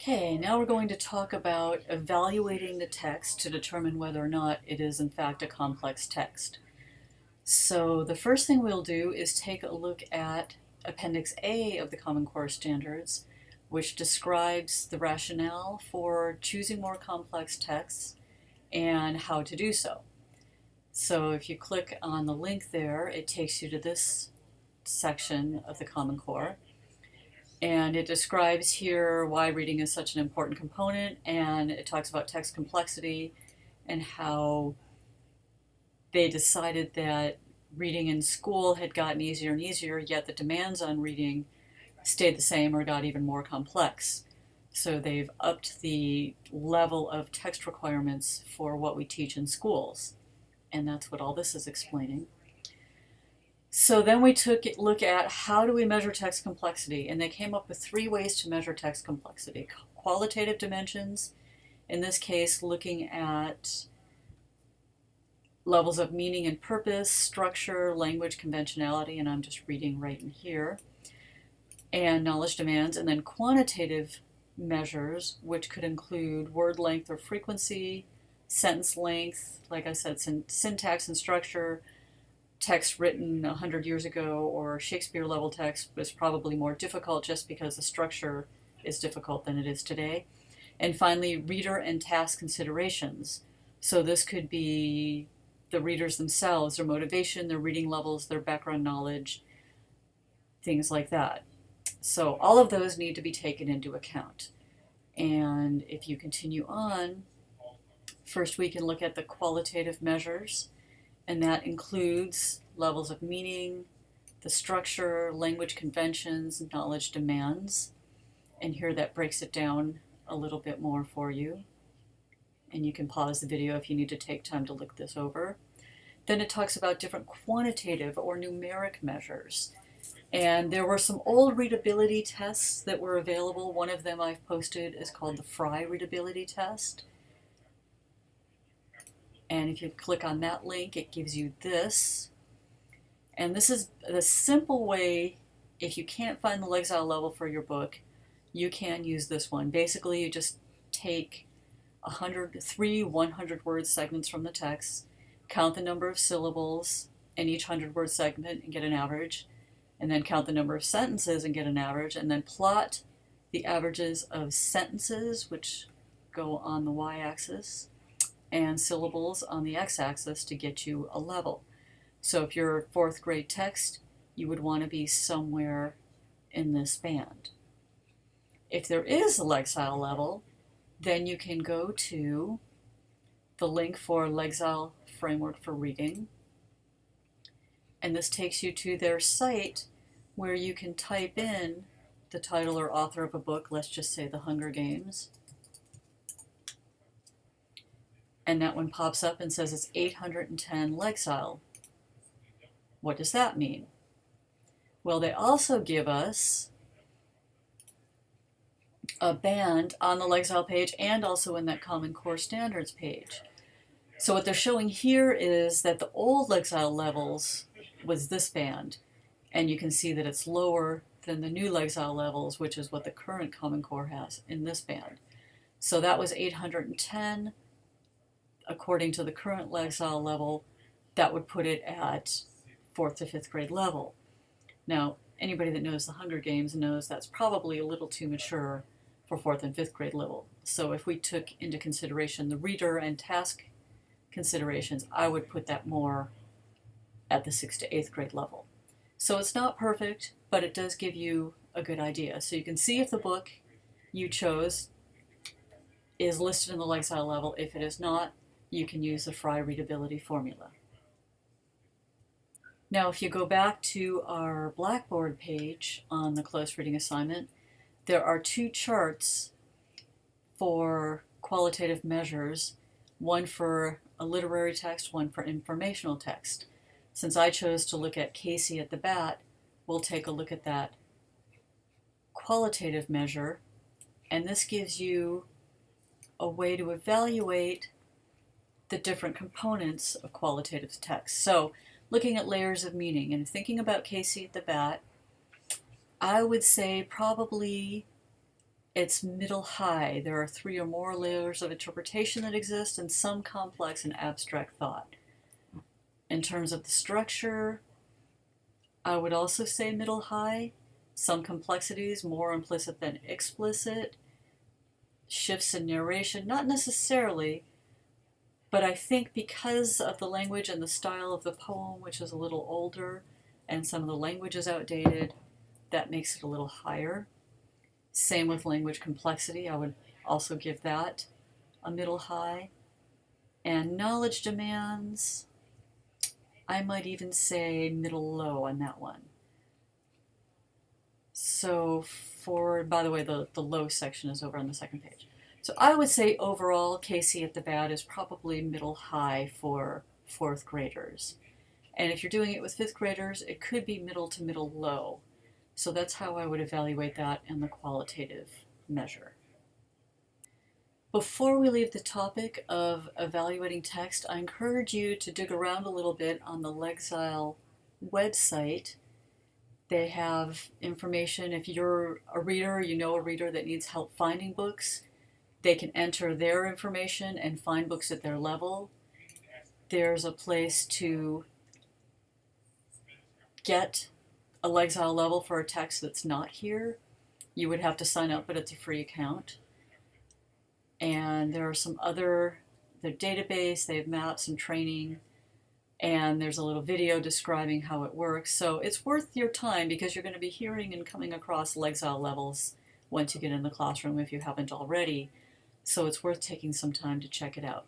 Okay, now we're going to talk about evaluating the text to determine whether or not it is in fact a complex text. So the first thing we'll do is take a look at Appendix A of the Common Core Standards, which describes the rationale for choosing more complex texts and how to do so. So if you click on the link there, it takes you to this section of the Common Core. And it describes here why reading is such an important component, and it talks about text complexity and how they decided that reading in school had gotten easier and easier, yet the demands on reading stayed the same or got even more complex. So they've upped the level of text requirements for what we teach in schools. And that's what all this is explaining. So then we took a look at how do we measure text complexity, and they came up with 3 ways to measure text complexity. Qualitative dimensions, in this case looking at levels of meaning and purpose, structure, language conventionality, and I'm just reading right in here, and knowledge demands, and then quantitative measures, which could include word length or frequency, sentence length, like I said, syntax and structure. Text written 100 years ago or Shakespeare level text was probably more difficult just because the structure is difficult than it is today. And finally, reader and task considerations. So this could be the readers themselves, their motivation, their reading levels, their background knowledge, things like that. So all of those need to be taken into account. And if you continue on, first we can look at the qualitative measures, and that includes levels of meaning, the structure, language conventions, knowledge demands. And here that breaks it down a little bit more for you. And you can pause the video if you need to take time to look this over. Then it talks about different quantitative or numeric measures. And there were some old readability tests that were available. One of them I've posted is called the Frye readability test. And if you click on that link, it gives you this. And this is the simple way, if you can't find the Lexile level for your book, you can use this one. Basically, you just take 3 100-word segments from the text, count the number of syllables in each 100-word segment and get an average, and then count the number of sentences and get an average, and then plot the averages of sentences, which go on the y-axis, and syllables on the x-axis to get you a level. So if you're 4th grade text, you would want to be somewhere in this band. If there is a Lexile level, then you can go to the link for Lexile Framework for Reading, and this takes you to their site where you can type in the title or author of a book, let's just say The Hunger Games, and that one pops up and says it's 810 Lexile. What does that mean? Well, they also give us a band on the Lexile page and also in that Common Core Standards page. So what they're showing here is that the old Lexile levels was this band, and you can see that it's lower than the new Lexile levels, which is what the current Common Core has in this band. So that was 810. According to the current Lexile level, that would put it at 4th to 5th grade level. Now, anybody that knows the Hunger Games knows that's probably a little too mature for 4th and 5th grade level. So if we took into consideration the reader and task considerations, I would put that more at the 6th to 8th grade level. So it's not perfect, but it does give you a good idea. So you can see if the book you chose is listed in the Lexile level. If it is not, you can use the Frye readability formula. Now, if you go back to our Blackboard page on the close reading assignment, there are 2 charts for qualitative measures, one for a literary text, one for informational text. Since I chose to look at Casey at the Bat, we'll take a look at that qualitative measure, and this gives you a way to evaluate the different components of qualitative text. So looking at layers of meaning and thinking about Casey at the Bat, I would say probably it's middle high. There are 3 or more layers of interpretation that exist, and some complex and abstract thought. In terms of the structure, I would also say middle high. Some complexities, more implicit than explicit. Shifts in narration, not necessarily, but I think because of the language and the style of the poem, which is a little older, and some of the language is outdated, that makes it a little higher. Same with language complexity, I would also give that a middle high. And knowledge demands, I might even say middle low on that one. So by the way, the low section is over on the second page. So I would say overall, Casey at the Bat is probably middle high for 4th graders. And if you're doing it with 5th graders, it could be middle to middle low. So that's how I would evaluate that in the qualitative measure. Before we leave the topic of evaluating text, I encourage you to dig around a little bit on the Legzile website. They have information. If you're a reader, you know a reader that needs help finding books, they can enter their information and find books at their level. There's a place to get a Legzile level for a text that's not here. You would have to sign up, but it's a free account. And there are some other, their database, they have maps and training, and there's a little video describing how it works. So it's worth your time because you're going to be hearing and coming across Legzile levels once you get in the classroom if you haven't already. So it's worth taking some time to check it out.